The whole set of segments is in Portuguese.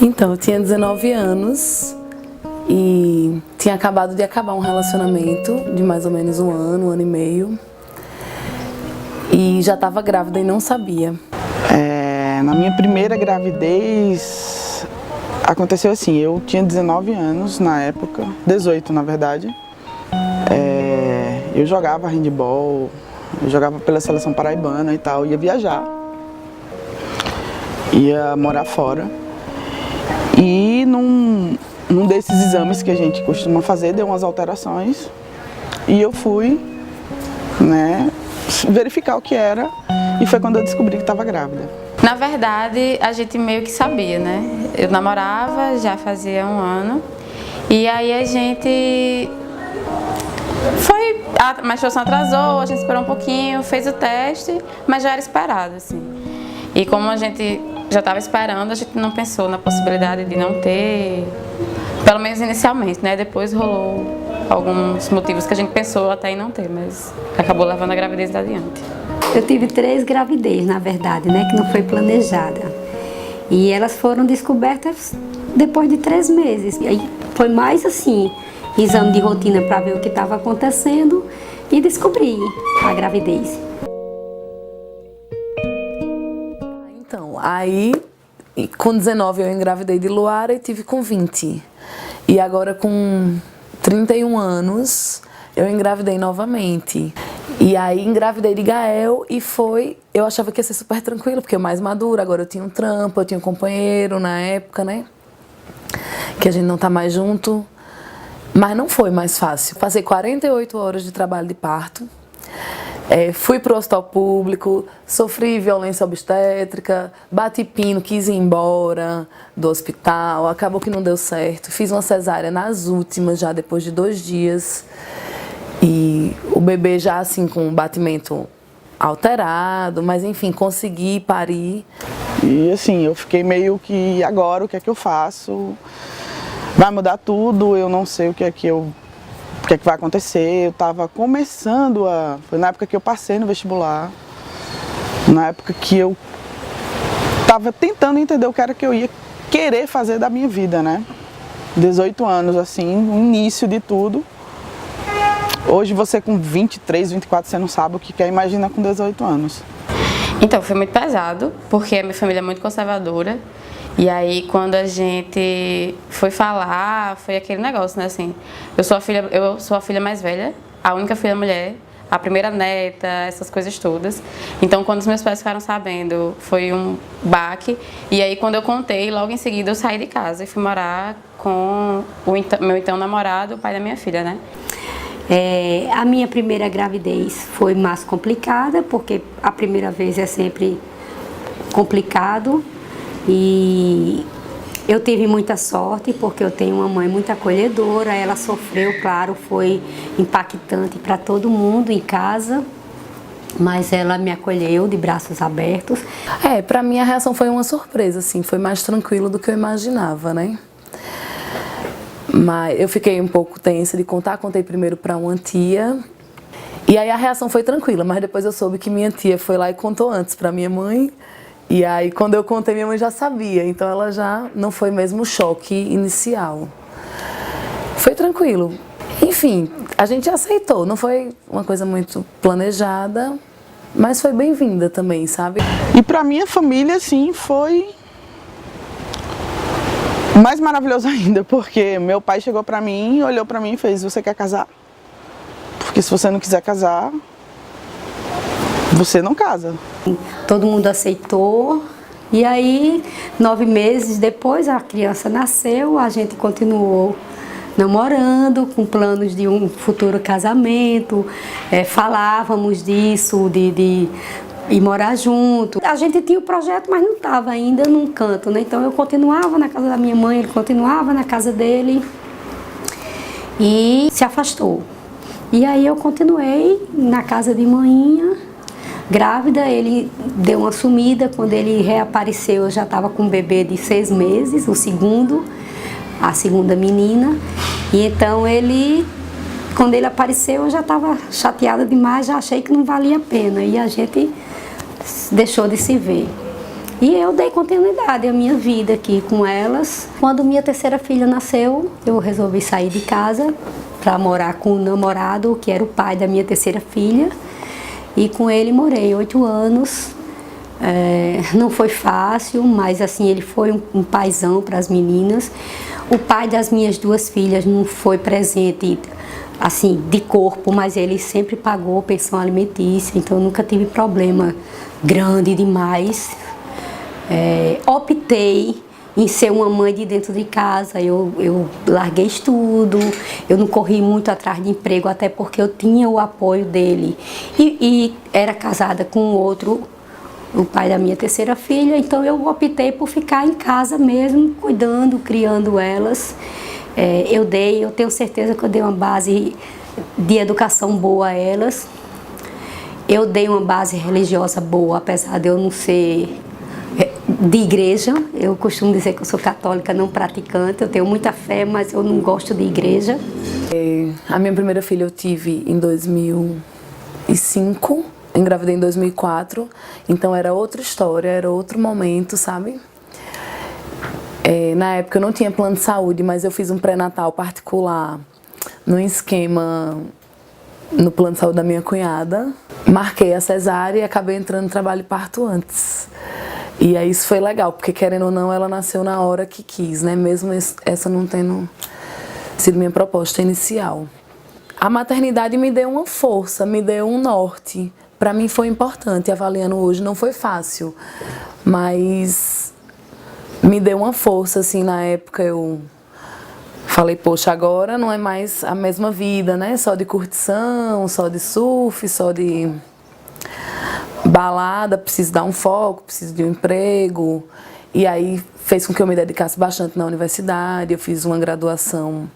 Então, eu tinha 19 anos e tinha acabado de acabar um relacionamento de mais ou menos um ano e meio. E já estava grávida e não sabia. Na minha primeira gravidez, aconteceu assim, eu tinha 19 anos na época, 18 na verdade. Eu jogava handball, eu jogava pela seleção paraibana e tal, ia viajar, ia morar fora. E num desses exames que a gente costuma fazer, deu umas alterações e eu fui, verificar o que era e foi quando eu descobri que estava grávida. Na verdade, a gente meio que sabia, né? Eu namorava já fazia um ano e aí a gente a menstruação atrasou, a gente esperou um pouquinho, fez o teste, mas já era esperado, assim. E como a gente já estava esperando, a gente não pensou na possibilidade de não ter, pelo menos inicialmente, né? Depois rolou alguns motivos que a gente pensou até em não ter, mas acabou levando a gravidez adiante. Eu tive 3 gravidez, na verdade, né? Que não foi planejada. E elas foram descobertas depois de 3 meses. E aí foi mais assim, exame de rotina para ver o que estava acontecendo e descobri a gravidez. Então, aí com 19 eu engravidei de Luara e tive com 20. E agora com 31 anos eu engravidei novamente. E aí engravidei de Gael e eu achava que ia ser super tranquilo, porque eu mais madura, agora eu tinha um trampo, eu tinha um companheiro na época, né? Que a gente não tá mais junto. Mas não foi mais fácil. Passei 48 horas de trabalho de parto. Fui pro hospital público, sofri violência obstétrica, bati pino, quis ir embora do hospital, acabou que não deu certo. Fiz uma cesárea nas últimas, já depois de 2 dias. E o bebê já assim com o batimento alterado, mas enfim, consegui parir. E assim, eu fiquei meio que, e agora o que é que eu faço? Vai mudar tudo, eu não sei o que é que vai acontecer. Eu estava começando foi na época que eu passei no vestibular, na época que eu estava tentando entender o que era que eu ia querer fazer da minha vida, né? 18 anos, assim, o início de tudo. Hoje você com 23, 24, você não sabe o que quer, imagina com 18 anos. Então, foi muito pesado, porque a minha família é muito conservadora. E aí, quando a gente foi falar, foi aquele negócio, né, assim, eu sou a filha mais velha, a única filha mulher, a primeira neta, essas coisas todas. Então, quando os meus pais ficaram sabendo, foi um baque. E aí, quando eu contei, logo em seguida eu saí de casa e fui morar com meu então namorado, o pai da minha filha, né. A minha primeira gravidez foi mais complicada, porque a primeira vez é sempre complicado. E eu tive muita sorte, porque eu tenho uma mãe muito acolhedora. Ela sofreu, claro, foi impactante para todo mundo em casa, mas ela me acolheu de braços abertos. Pra mim a reação foi uma surpresa, assim, foi mais tranquilo do que eu imaginava, né? Mas eu fiquei um pouco tensa de contar, contei primeiro para uma tia. E aí a reação foi tranquila, mas depois eu soube que minha tia foi lá e contou antes para minha mãe. E aí quando eu contei, minha mãe já sabia, então ela já não foi mesmo o choque inicial. Foi tranquilo. Enfim, a gente aceitou, não foi uma coisa muito planejada, mas foi bem-vinda também, sabe? E pra minha família, assim, foi mais maravilhoso ainda, porque meu pai chegou pra mim, olhou pra mim e fez: você quer casar? Porque se você não quiser casar, você não casa. Todo mundo aceitou. E aí, 9 meses depois, a criança nasceu, a gente continuou namorando, com planos de um futuro casamento, falávamos disso, de ir morar junto. A gente tinha o projeto, mas não estava ainda num canto, né? Então eu continuava na casa da minha mãe, ele continuava na casa dele e se afastou. E aí eu continuei na casa de manhinha, grávida. Ele deu uma sumida, quando ele reapareceu eu já estava com um bebê de 6 meses, a segunda menina. E então quando ele apareceu eu já estava chateada demais, já achei que não valia a pena e a gente deixou de se ver. E eu dei continuidade à minha vida aqui com elas. Quando minha terceira filha nasceu, eu resolvi sair de casa para morar com o namorado, que era o pai da minha terceira filha. E com ele morei 8 anos. Não foi fácil, mas assim, ele foi um paizão para as meninas. O pai das minhas 2 filhas não foi presente assim, de corpo, mas ele sempre pagou pensão alimentícia, então eu nunca tive problema grande demais. Optei em ser uma mãe de dentro de casa, eu larguei estudo, eu não corri muito atrás de emprego, até porque eu tinha o apoio dele. E era casada com outro, o pai da minha terceira filha, então eu optei por ficar em casa mesmo, cuidando, criando elas. Eu tenho certeza que eu dei uma base de educação boa a elas. Eu dei uma base religiosa boa, apesar de eu não ser de igreja. Eu costumo dizer que eu sou católica não praticante, eu tenho muita fé, mas eu não gosto de igreja. A minha primeira filha eu tive em 2005, engravidei em 2004, então era outra história, era outro momento, sabe? Na época eu não tinha plano de saúde, mas eu fiz um pré-natal particular no esquema, no plano de saúde da minha cunhada. Marquei a cesárea e acabei entrando no trabalho de parto antes. E aí isso foi legal, porque querendo ou não, ela nasceu na hora que quis, né? Mesmo essa não tendo sido minha proposta inicial. A maternidade me deu uma força, me deu um norte. Para mim foi importante, avaliando hoje, não foi fácil, mas me deu uma força, assim, na época eu falei, poxa, agora não é mais a mesma vida, né? Só de curtição, só de surf, só de balada, preciso dar um foco, preciso de um emprego. E aí fez com que eu me dedicasse bastante na universidade, eu fiz uma graduação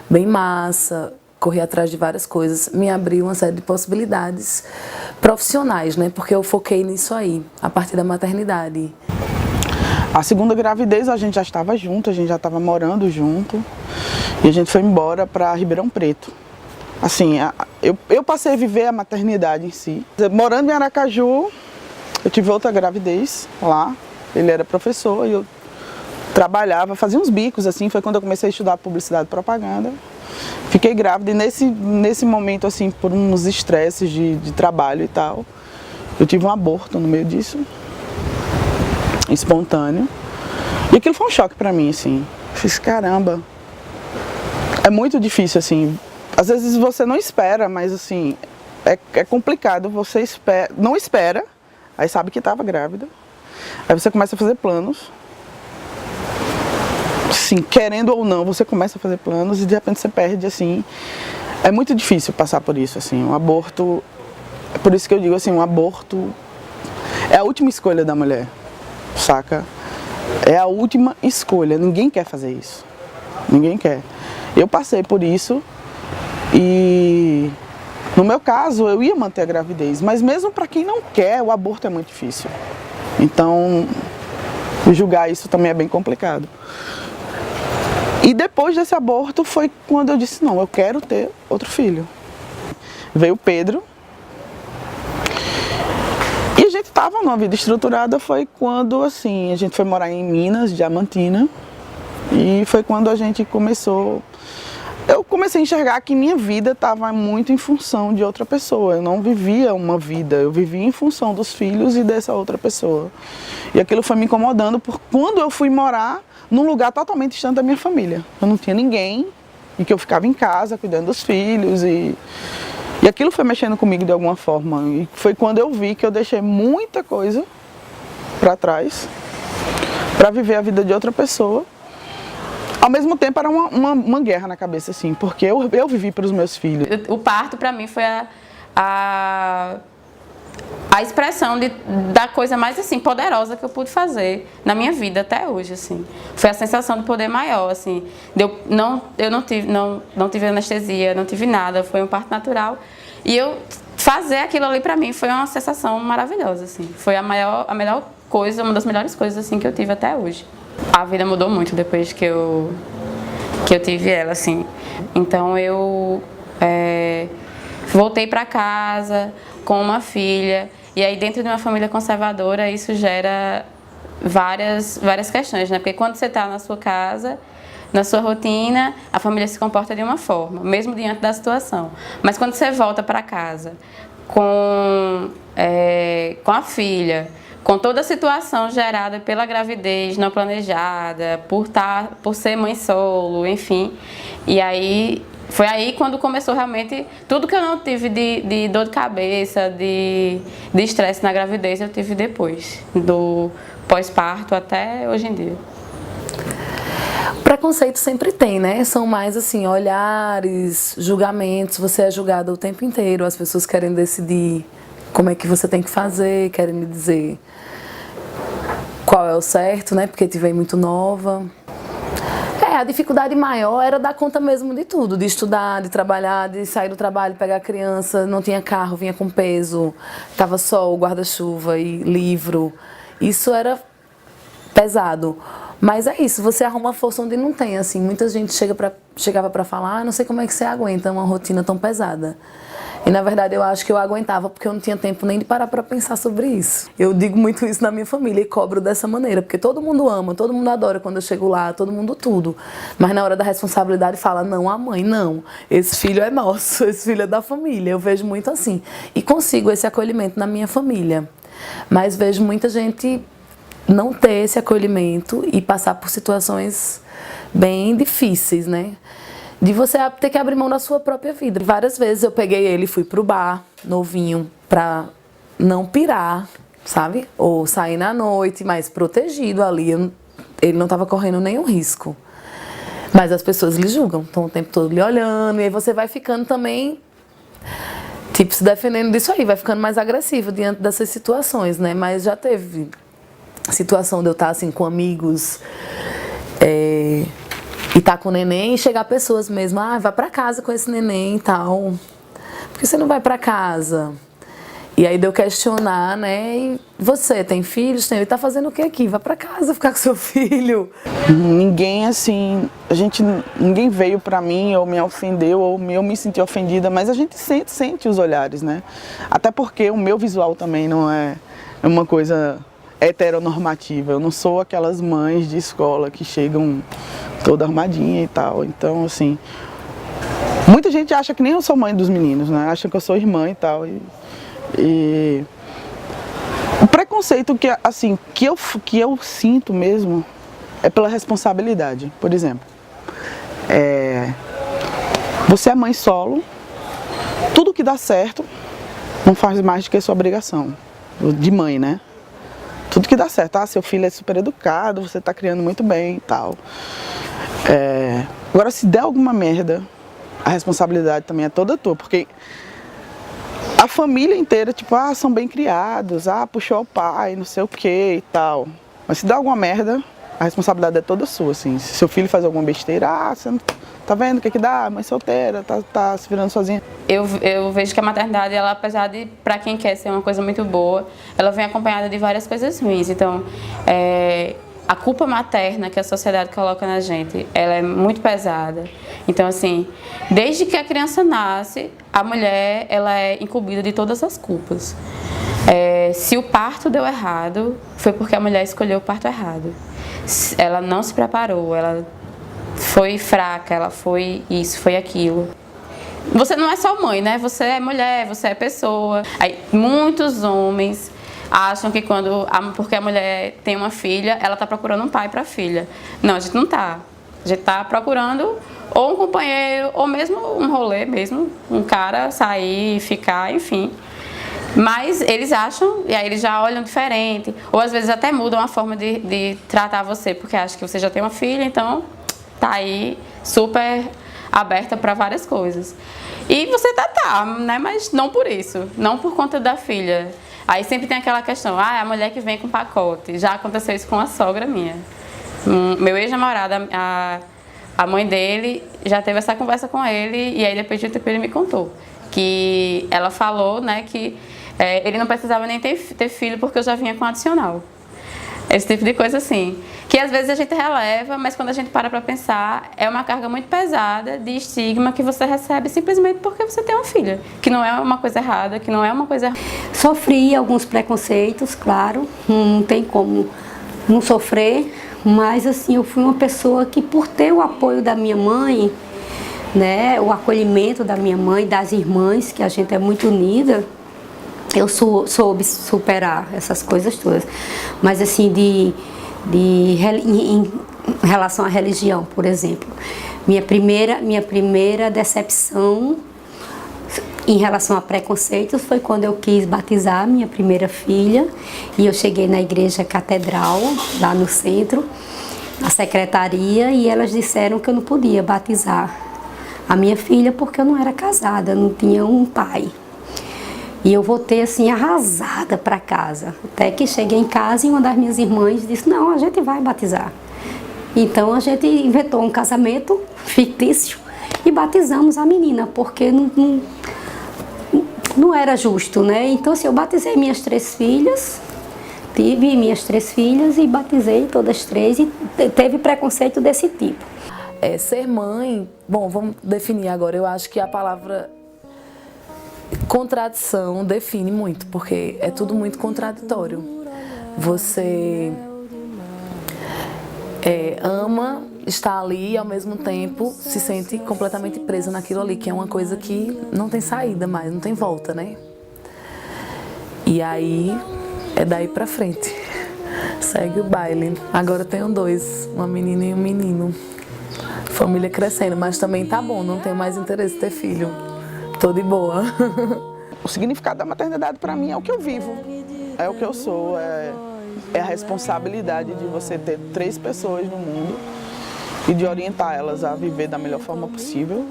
bem massa, corri atrás de várias coisas, me abriu uma série de possibilidades profissionais, né? Porque eu foquei nisso aí, a partir da maternidade. A segunda gravidez a gente já estava junto, a gente já estava morando junto e a gente foi embora para Ribeirão Preto. Assim, eu passei a viver a maternidade em si. Morando em Aracaju, eu tive outra gravidez lá, ele era professor e eu trabalhava, fazia uns bicos assim, foi quando eu comecei a estudar publicidade e propaganda. Fiquei grávida e nesse momento, assim, por uns estresses de trabalho e tal, eu tive um aborto no meio disso. Espontâneo. E aquilo foi um choque pra mim, assim. Eu fiz, caramba. É muito difícil, assim. Às vezes você não espera, mas assim, é complicado. Você não espera, aí sabe que estava grávida. Aí você começa a fazer planos. Assim, querendo ou não, você começa a fazer planos e de repente você perde, assim. É muito difícil passar por isso, assim. Um aborto, é por isso que eu digo assim, um aborto é a última escolha da mulher. Saca? É a última escolha, ninguém quer fazer isso, ninguém quer. Eu passei por isso e no meu caso eu ia manter a gravidez, mas mesmo para quem não quer, o aborto é muito difícil. Então, julgar isso também é bem complicado. E depois desse aborto foi quando eu disse, não, eu quero ter outro filho. Veio o Pedro. E a gente estava numa vida estruturada, foi quando assim, a gente foi morar em Minas, Diamantina, e foi quando a gente começou, eu comecei a enxergar que minha vida estava muito em função de outra pessoa, eu não vivia uma vida, eu vivia em função dos filhos e dessa outra pessoa. E aquilo foi me incomodando, porque quando eu fui morar num lugar totalmente distante da minha família, eu não tinha ninguém, e que eu ficava em casa cuidando dos filhos e aquilo foi mexendo comigo de alguma forma. E foi quando eu vi que eu deixei muita coisa para trás para viver a vida de outra pessoa. Ao mesmo tempo era uma guerra na cabeça, assim, porque eu vivi para os meus filhos. O parto para mim foi a expressão da coisa mais assim poderosa que eu pude fazer na minha vida até hoje, assim. Foi a sensação de poder maior, assim. Eu não tive anestesia, não tive nada, foi um parto natural. E eu fazer aquilo ali pra mim foi uma sensação maravilhosa, assim. Foi a melhor coisa, uma das melhores coisas assim que eu tive até hoje. A vida mudou muito depois que eu tive ela, assim. Então eu voltei pra casa com uma filha. E aí, dentro de uma família conservadora, isso gera várias questões, né? Porque quando você está na sua casa, na sua rotina, a família se comporta de uma forma, mesmo diante da situação. Mas quando você volta para casa com a filha, com toda a situação gerada pela gravidez não planejada, por ser mãe solo, enfim, e aí foi aí quando começou realmente tudo que eu não tive de dor de cabeça, de estresse na gravidez, eu tive depois, do pós-parto até hoje em dia. Preconceito sempre tem, né? São mais assim, olhares, julgamentos, você é julgada o tempo inteiro, as pessoas querem decidir como é que você tem que fazer, querem me dizer qual é o certo, né? Porque te veio muito nova. A dificuldade maior era dar conta mesmo de tudo, de estudar, de trabalhar, de sair do trabalho, pegar a criança, não tinha carro, vinha com peso, tava sol, guarda-chuva e livro. Isso era pesado. Mas é isso, você arruma força onde não tem, assim. Muita gente chegava para falar, não sei como é que você aguenta uma rotina tão pesada. E na verdade eu acho que eu aguentava porque eu não tinha tempo nem de parar para pensar sobre isso. Eu digo muito isso na minha família e cobro dessa maneira, porque todo mundo ama, todo mundo adora quando eu chego lá, todo mundo tudo. Mas na hora da responsabilidade fala, não, a mãe, não. Esse filho é nosso, esse filho é da família. Eu vejo muito assim. E consigo esse acolhimento na minha família. Mas vejo muita gente não ter esse acolhimento e passar por situações bem difíceis, né? De você ter que abrir mão da sua própria vida. Várias vezes eu peguei ele e fui pro bar, novinho, pra não pirar, sabe? Ou sair na noite, mas protegido ali. Ele não tava correndo nenhum risco. Mas as pessoas lhe julgam, estão o tempo todo lhe olhando, e aí você vai ficando também, tipo, se defendendo disso aí, vai ficando mais agressivo diante dessas situações, né? Mas já teve situação de eu estar assim com amigos e estar com o neném e chegar pessoas mesmo, vai pra casa com esse neném e tal, por que você não vai pra casa? E aí deu questionar, né, e você tem filhos? Tem, ele tá fazendo o que aqui? Vai pra casa ficar com seu filho. Ninguém assim, ninguém veio pra mim ou me ofendeu ou eu me senti ofendida, mas a gente sente os olhares, né, até porque o meu visual também não é uma coisa heteronormativa. Eu não sou aquelas mães de escola que chegam toda armadinha e tal. Então, assim, muita gente acha que nem eu sou mãe dos meninos, né? Acha que eu sou irmã e tal. E o preconceito que eu sinto mesmo é pela responsabilidade. Por exemplo, você é mãe solo, tudo que dá certo não faz mais do que a sua obrigação de mãe, né? Tudo que dá certo, seu filho é super educado, você tá criando muito bem e tal. Agora, se der alguma merda, a responsabilidade também é toda tua, porque a família inteira, tipo, são bem criados, puxou o pai, não sei o que e tal. Mas se der alguma merda, a responsabilidade é toda sua, assim. Se seu filho faz alguma besteira, você não tá vendo o que dá? Mãe solteira, tá se virando sozinha. Eu vejo que a maternidade, ela, apesar de, para quem quer ser uma coisa muito boa, ela vem acompanhada de várias coisas ruins. Então, a culpa materna que a sociedade coloca na gente, ela é muito pesada. Então, assim, desde que a criança nasce, a mulher, ela é incumbida de todas as culpas. Se o parto deu errado, foi porque a mulher escolheu o parto errado. Ela não se preparou, ela foi fraca, ela foi isso, foi aquilo. Você não é só mãe, né? Você é mulher, você é pessoa. Aí, muitos homens acham que porque a mulher tem uma filha, ela está procurando um pai para a filha. Não, a gente não está. A gente está procurando ou um companheiro, ou mesmo um rolê mesmo, um cara sair, ficar, enfim. Mas eles acham, e aí eles já olham diferente, ou às vezes até mudam a forma de tratar você, porque acham que você já tem uma filha, então tá aí super aberta para várias coisas. E você tá, né? Mas não por isso, não por conta da filha. Aí sempre tem aquela questão, a mulher que vem com pacote. Já aconteceu isso com a sogra minha. Meu ex-namorado, a mãe dele, já teve essa conversa com ele, e aí depois de um tempo ele me contou. Que ela falou, né, que ele não precisava nem ter filho porque eu já vinha com adicional. Esse tipo de coisa assim, que às vezes a gente releva, mas quando a gente para pensar, é uma carga muito pesada de estigma que você recebe simplesmente porque você tem uma filha, que não é uma coisa errada, que não é uma coisa... Sofri alguns preconceitos, claro, não tem como não sofrer, mas assim, eu fui uma pessoa que, por ter o apoio da minha mãe, né, o acolhimento da minha mãe, das irmãs, que a gente é muito unida, eu soube superar essas coisas todas. Mas assim, em relação à religião, por exemplo, minha primeira decepção em relação a preconceitos foi quando eu quis batizar minha primeira filha, e eu cheguei na igreja catedral, lá no centro, na secretaria, e elas disseram que eu não podia batizar a minha filha porque eu não era casada, não tinha um pai. E eu voltei assim arrasada para casa, até que cheguei em casa e uma das minhas irmãs disse: não, a gente vai batizar. Então a gente inventou um casamento fictício e batizamos a menina, porque não era justo, né? Então assim, eu batizei minhas 3 filhas, tive minhas 3 filhas e batizei todas as 3, e teve preconceito desse tipo. Ser mãe, bom, vamos definir agora. Eu acho que a palavra contradição define muito, porque é tudo muito contraditório. Você ama, está ali e ao mesmo tempo se sente completamente presa naquilo ali, que é uma coisa que não tem saída mais, não tem volta, né? E aí é daí pra frente. Segue o baile. Agora tenho 2, uma menina e um menino. Família crescendo, mas também tá bom, não tenho mais interesse em ter filho. Tô de boa. O significado da maternidade para mim é o que eu vivo, é o que eu sou, é a responsabilidade de você ter 3 pessoas no mundo e de orientar elas a viver da melhor forma possível.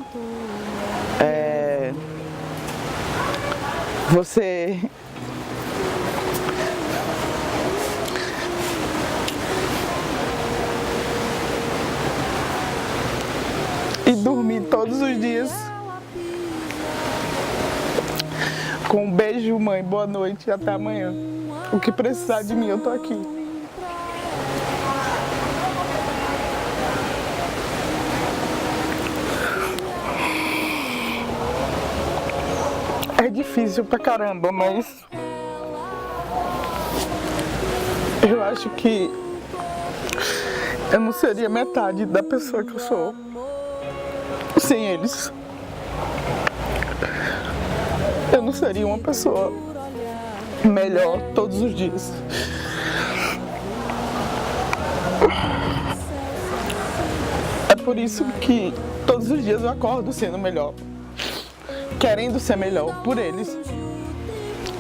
Você e dormir todos os dias com um beijo, mãe, boa noite e até amanhã. O que precisar de mim, eu tô aqui. É difícil pra caramba, mas eu acho que eu não seria metade da pessoa que eu sou sem eles. Eu não seria uma pessoa melhor todos os dias. É por isso que todos os dias eu acordo sendo melhor, querendo ser melhor por eles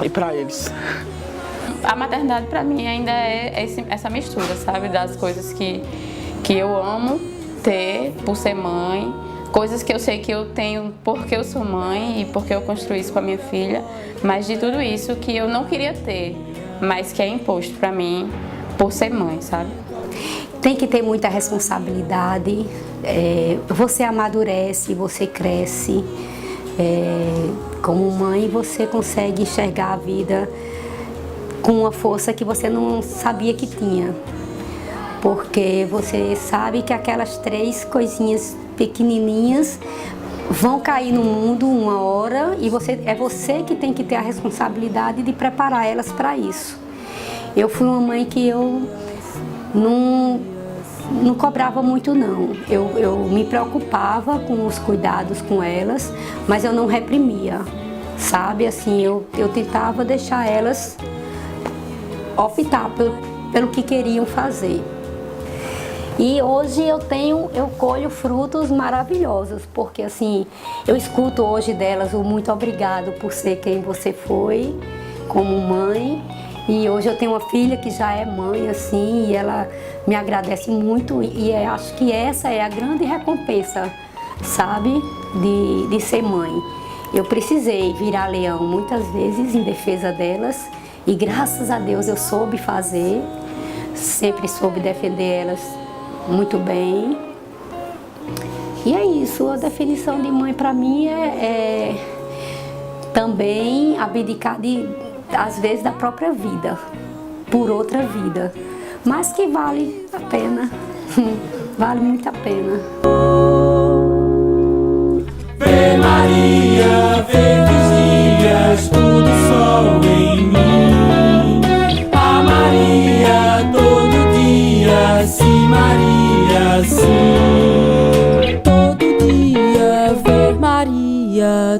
e pra eles. A maternidade pra mim ainda é essa mistura, sabe? Das coisas que eu amo ter por ser mãe, coisas que eu sei que eu tenho porque eu sou mãe e porque eu construí isso com a minha filha, mas de tudo isso que eu não queria ter, mas que é imposto pra mim por ser mãe, sabe? Tem que ter muita responsabilidade, você amadurece, você cresce. Como mãe, você consegue enxergar a vida com uma força que você não sabia que tinha. Porque você sabe que aquelas 3 coisinhas pequenininhas vão cair no mundo uma hora e é você que tem que ter a responsabilidade de preparar elas para isso. Eu fui uma mãe que eu não cobrava muito não. Eu me preocupava com os cuidados com elas, mas eu não reprimia, sabe? Assim, eu tentava deixar elas optar pelo que queriam fazer. E hoje eu colho frutos maravilhosos, porque assim, eu escuto hoje delas o muito obrigado por ser quem você foi como mãe. E hoje eu tenho uma filha que já é mãe, assim, e ela me agradece muito, e acho que essa é a grande recompensa, sabe, de ser mãe. Eu precisei virar leão muitas vezes em defesa delas, e graças a Deus eu soube fazer, sempre soube defender elas muito bem. E é isso, a definição de mãe para mim é também abdicar às vezes da própria vida, por outra vida, mas que vale a pena, vale muito a pena. Vê Maria, vê vigílias, tudo sol em mim, a Maria todo dia. Brasil. Todo dia ver Maria.